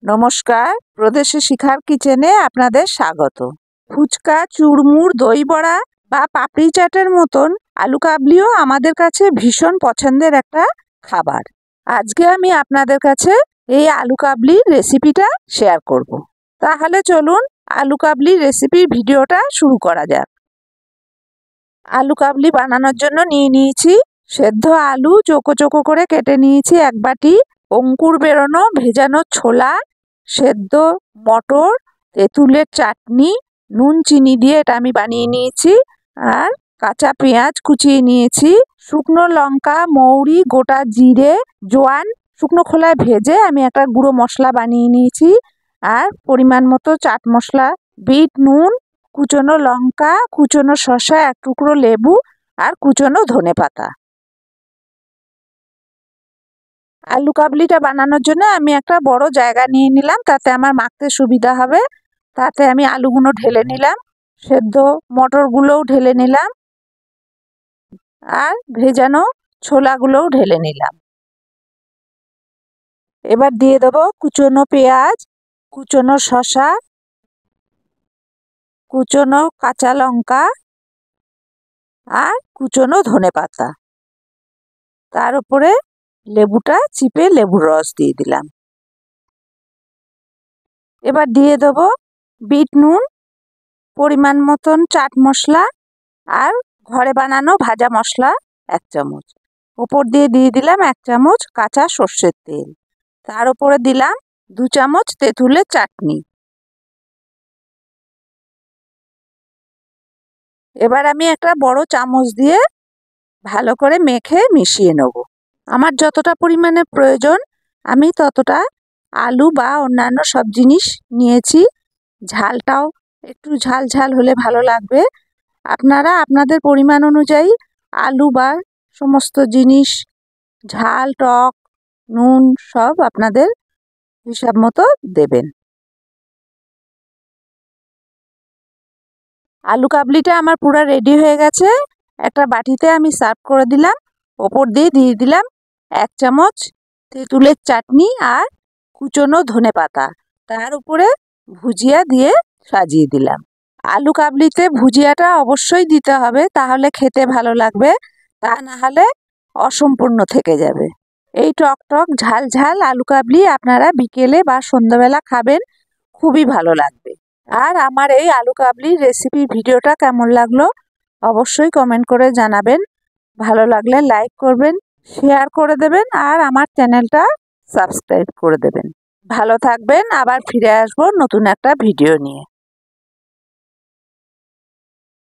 নমস্কার, প্রদেশে শিখার কিচেনে আপনাদের স্বাগত। ফুচকা, চুড়মুড়, দই বড়া বা পাপড়ি চাটের মতন আলু কাবলিও আমাদের কাছে ভীষণ পছন্দের একটা খাবার। আজকে আমি আপনাদের কাছে এই আলু কাবলির রেসিপিটা শেয়ার করব। তাহলে চলুন আলু কাবলির রেসিপির ভিডিওটা শুরু করা যাক। আলু কাবলি বানানোর জন্য নিয়ে নিয়েছি সেদ্ধ আলু, চোখো চোখো করে কেটে নিয়েছি এক বাটি, অঙ্কুর বেরোনো ভেজানো ছোলা, সেদ্ধ মটর, তেঁতুলের চাটনি, নুন চিনি দিয়ে এটা আমি বানিয়ে নিয়েছি, আর কাঁচা পেঁয়াজ কুচিয়ে নিয়েছি, শুকনো লঙ্কা, মৌরি, গোটা জিরে, জোয়ান শুকনো খোলায় ভেজে আমি একটা গুঁড়ো মশলা বানিয়ে নিয়েছি, আর পরিমাণ মতো চাট মশলা, বিট নুন, কুচনো লঙ্কা, কুচনো শসা, এক টুকরো লেবু আর কুচনো ধনেপাতা। আলু কাবলিটা বানানোর জন্য আমি একটা বড় জায়গা নিয়ে নিলাম, তাতে আমার মাখতে সুবিধা হবে। তাতে আমি আলুগুলো ঢেলে নিলাম, সেদ্ধ মটরগুলোও ঢেলে নিলাম, আর ভেজানো ছোলাগুলোও ঢেলে নিলাম। এবার দিয়ে দেবো কুচনো পেঁয়াজ, কুচনো শসা, কুচনো কাঁচা লঙ্কা আর কুচনো ধনেপাতা। তার উপরে লেবুটা চিপে লেবুর রস দিয়ে দিলাম। এবার দিয়ে দেবো বিট নুন, পরিমাণ মতন চাট মশলা আর ঘরে বানানো ভাজা মশলা 1 চামচ। উপর দিয়ে দিলাম 1 চামচ কাঁচা সর্ষের তেল। তার উপরে দিলাম 2 চামচ তেঁতুলের চাটনি। এবার আমি একটা বড় চামচ দিয়ে ভালো করে মেখে মিশিয়ে নেব। আমার যতটা পরিমাণে প্রয়োজন আমি ততটা আলু বা অন্যান্য সব জিনিস নিয়েছি। ঝালটাও একটু ঝাল ঝাল হলে ভালো লাগবে। আপনারা আপনাদের পরিমাণ অনুযায়ী আলু বা সমস্ত জিনিস, ঝাল, টক, নুন সব আপনাদের হিসাব মতো দেবেন। আলু কাবলিটা আমার পুরো রেডি হয়ে গেছে। একটা বাটিতে আমি সার্ভ করে দিলাম। ওপর দিয়ে দিলাম 1 চামচ তেঁতুলের চাটনি আর কুচনো ধনেপাতা। তার উপরে ভুজিয়া দিয়ে সাজিয়ে দিলাম। আলু কাবলিতে ভুজিয়াটা অবশ্যই দিতে হবে, তাহলে খেতে ভালো লাগবে, তা না হলে অসম্পূর্ণ থেকে যাবে। এই টক টক ঝাল ঝাল আলু কাবলি আপনারা বিকেলে বা সন্ধ্যাবেলা খাবেন, খুবই ভালো লাগবে। আর আমার এই আলু কাবলির রেসিপি ভিডিওটা কেমন লাগলো অবশ্যই কমেন্ট করে জানাবেন। ভালো লাগলে লাইক করবেন, শেয়ার করে দেবেন আর আমার চ্যানেলটা সাবস্ক্রাইব করে দেবেন। ভালো থাকবেন, আবার ফিরে আসবো নতুন একটা ভিডিও নিয়ে।